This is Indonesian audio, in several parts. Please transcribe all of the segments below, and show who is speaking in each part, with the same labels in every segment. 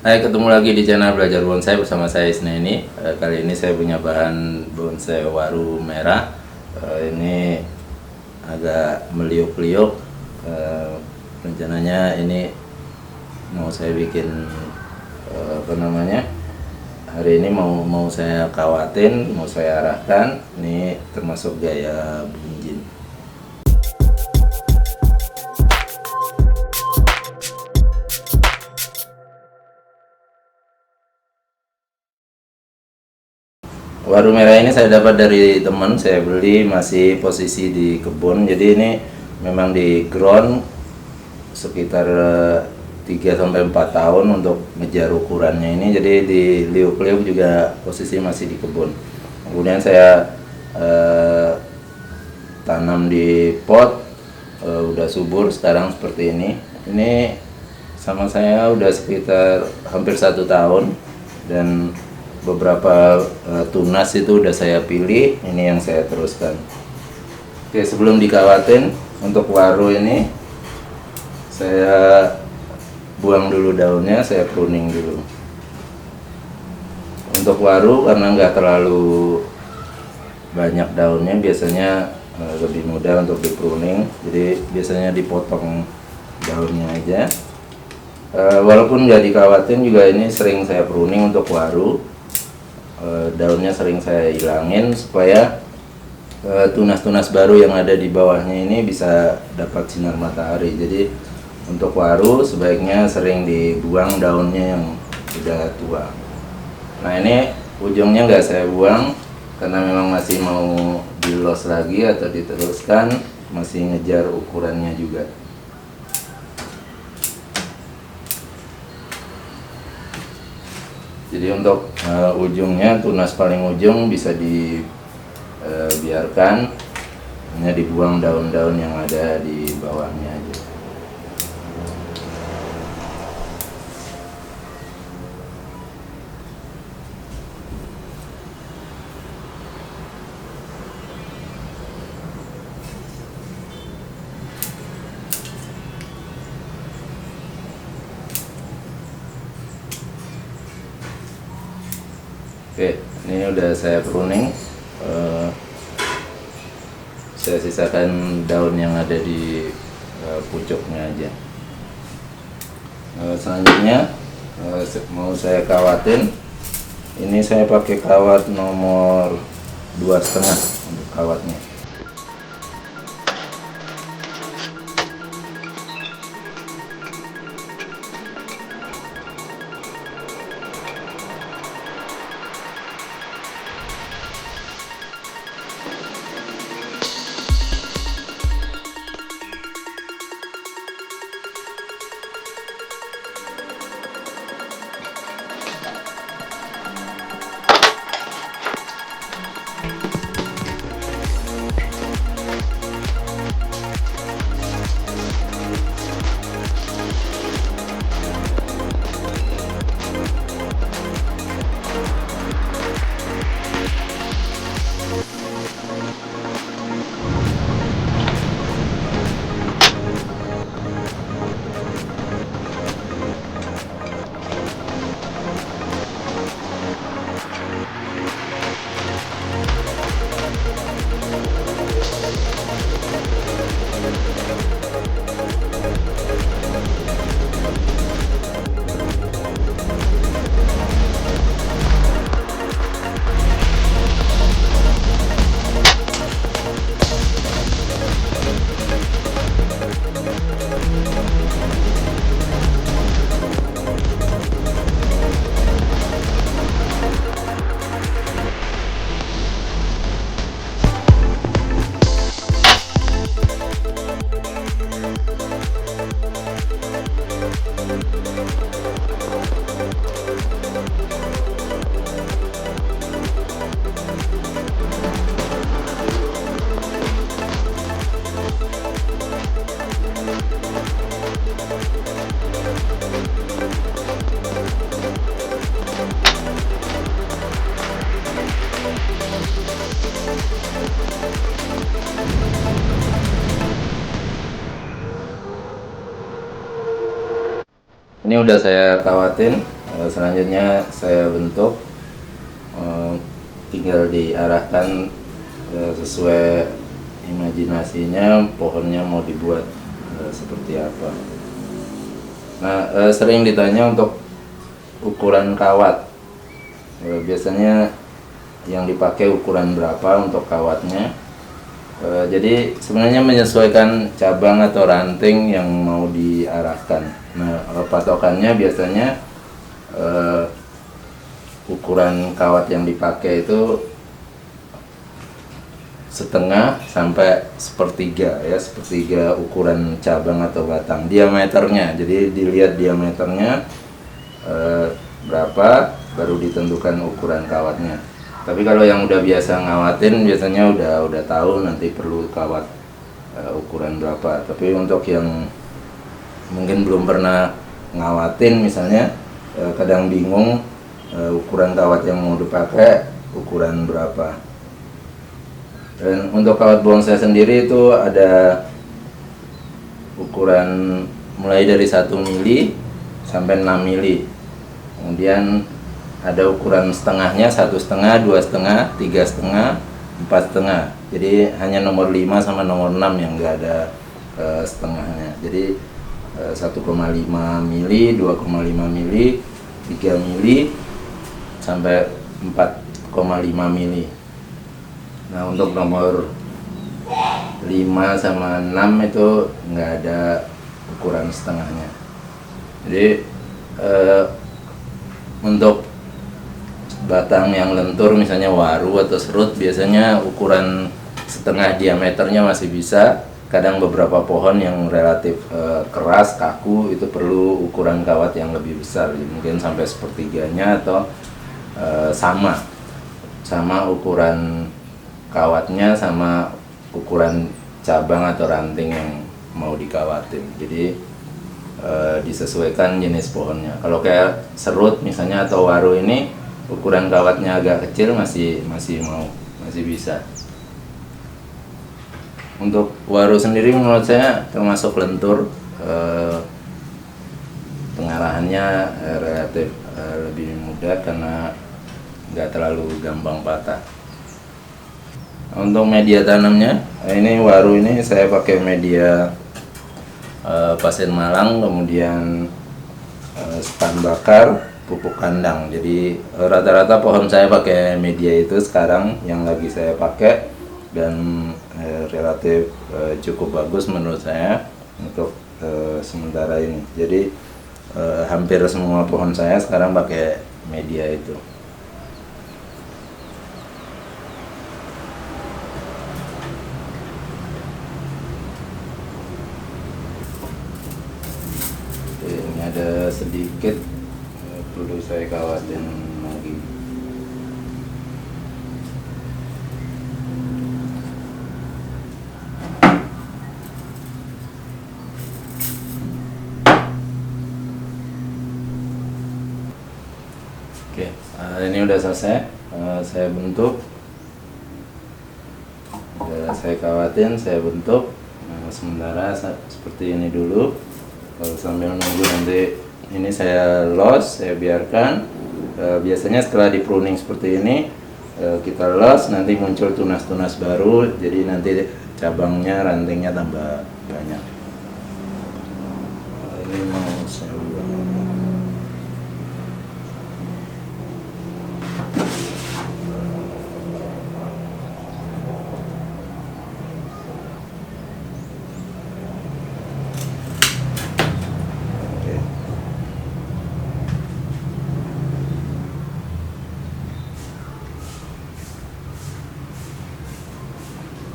Speaker 1: Hai, ketemu lagi di channel Belajar Bonsai bersama saya Isneni. Kali ini saya punya bahan bonsai waru merah. Ini agak meliuk-liuk. Rencananya ini mau saya bikin hari ini mau saya kawatin, mau saya arahkan. Ini termasuk gaya bunjin. Waru merah ini saya dapat dari teman, saya beli masih posisi di kebun. Jadi ini memang di ground sekitar 3-4 tahun untuk ngejar ukurannya ini. Jadi di liuk-liuk juga posisi masih di kebun. Kemudian saya tanam di pot, udah subur sekarang seperti ini. Ini sama saya udah sekitar hampir 1 tahun, dan beberapa tunas itu udah saya pilih, ini yang saya teruskan. Oke, sebelum dikawatin, untuk waru ini saya buang dulu daunnya, saya pruning dulu. Untuk waru karena nggak terlalu banyak daunnya, biasanya lebih mudah untuk di pruning, jadi biasanya dipotong daunnya aja. Walaupun nggak dikawatin juga ini sering saya pruning untuk waru. Daunnya sering saya hilangin supaya tunas-tunas baru yang ada di bawahnya ini bisa dapat sinar matahari. Jadi untuk waru sebaiknya sering dibuang daunnya yang udah tua. Nah, ini ujungnya nggak saya buang karena memang masih mau dilos lagi atau diteruskan, masih ngejar ukurannya juga. Jadi untuk ujungnya, tunas paling ujung bisa dibiarkan, hanya dibuang daun-daun yang ada di bawahnya aja. Oke, ini udah saya pruning. Saya sisakan daun yang ada di pucuknya aja. Selanjutnya mau saya kawatin. Ini saya pakai kawat nomor 2,5 untuk kawatnya. Ini udah saya kawatin, Selanjutnya saya bentuk, tinggal diarahkan sesuai imajinasinya pohonnya mau dibuat seperti apa. Nah, sering ditanya untuk ukuran kawat. Biasanya yang dipakai ukuran berapa untuk kawatnya. Jadi sebenarnya menyesuaikan cabang atau ranting yang mau diarahkan. Nah, patokannya biasanya ukuran kawat yang dipakai itu setengah sampai sepertiga ya, sepertiga ukuran cabang atau batang, diameternya. Jadi dilihat diameternya berapa, baru ditentukan ukuran kawatnya. Tapi kalau yang udah biasa ngawatin biasanya udah tahu nanti perlu kawat ukuran berapa. Tapi untuk yang mungkin belum pernah ngawatin misalnya, kadang bingung ukuran kawat yang mau dipakai ukuran berapa. Dan untuk kawat bonsai sendiri itu ada ukuran mulai dari 1 mili sampai 6 mili. Kemudian ada ukuran setengahnya, 1,5, 2,5, 3,5, 4,5. Jadi hanya nomor 5 sama nomor 6 yang enggak ada setengahnya. Jadi 1,5 mili, 2,5 mili, 3 mili sampai 4,5 mili. Nah, untuk nomor 5 sama 6 itu nggak ada ukuran setengahnya. Jadi untuk batang yang lentur misalnya waru atau serut, biasanya ukuran setengah diameternya masih bisa. Kadang beberapa pohon yang relatif keras, kaku, itu perlu ukuran kawat yang lebih besar, mungkin sampai sepertiganya atau sama ukuran kawatnya sama ukuran cabang atau ranting yang mau dikawatin. Jadi disesuaikan jenis pohonnya. Kalau kayak serut misalnya atau waru ini, ukuran kawatnya agak kecil masih bisa. Untuk waru sendiri menurut saya termasuk lentur, pengarahannya relatif lebih mudah karena nggak terlalu gampang patah. Untuk media tanamnya, ini waru ini saya pakai media pasir malang, kemudian stan bakar, pupuk kandang. Jadi rata-rata pohon saya pakai media itu sekarang yang lagi saya pakai, dan relatif cukup bagus menurut saya untuk sementara ini. Jadi hampir semua pohon saya sekarang pakai media itu. Ini ada sedikit perlu saya kawatin lagi. Oke, ini udah selesai. Saya bentuk, udah saya kawatin, saya bentuk. Sementara seperti ini dulu. Sambil nunggu nanti ini saya los, saya biarkan. Biasanya setelah di pruning seperti ini, kita los, nanti muncul tunas-tunas baru, jadi nanti cabangnya, rantingnya tambah banyak. Ini mau saya ubah.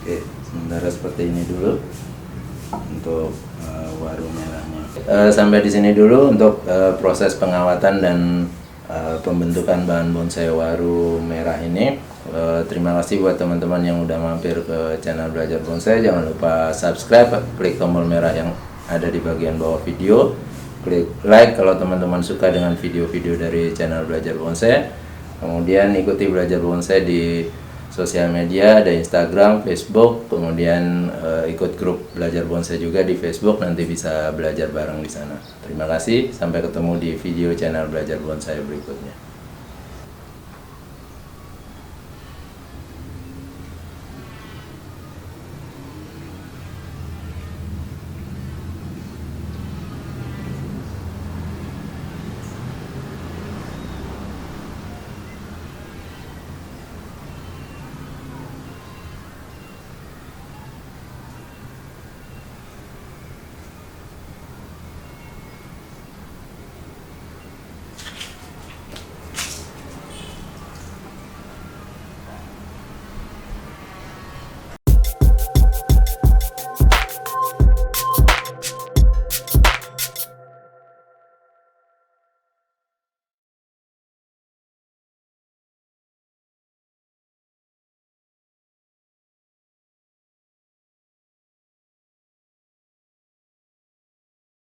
Speaker 1: Oke, sementara seperti ini dulu untuk waru merahnya. Sampai di sini dulu untuk proses pengawatan dan pembentukan bahan bonsai waru merah ini. Terima kasih buat teman-teman yang udah mampir ke channel Belajar Bonsai. Jangan lupa subscribe, klik tombol merah yang ada di bagian bawah video, klik like kalau teman-teman suka dengan video-video dari channel Belajar Bonsai. Kemudian ikuti Belajar Bonsai di sosial media, ada Instagram, Facebook, kemudian ikut grup belajar bonsai juga di Facebook, nanti bisa belajar bareng di sana. Terima kasih, sampai ketemu di video channel belajar bonsai berikutnya.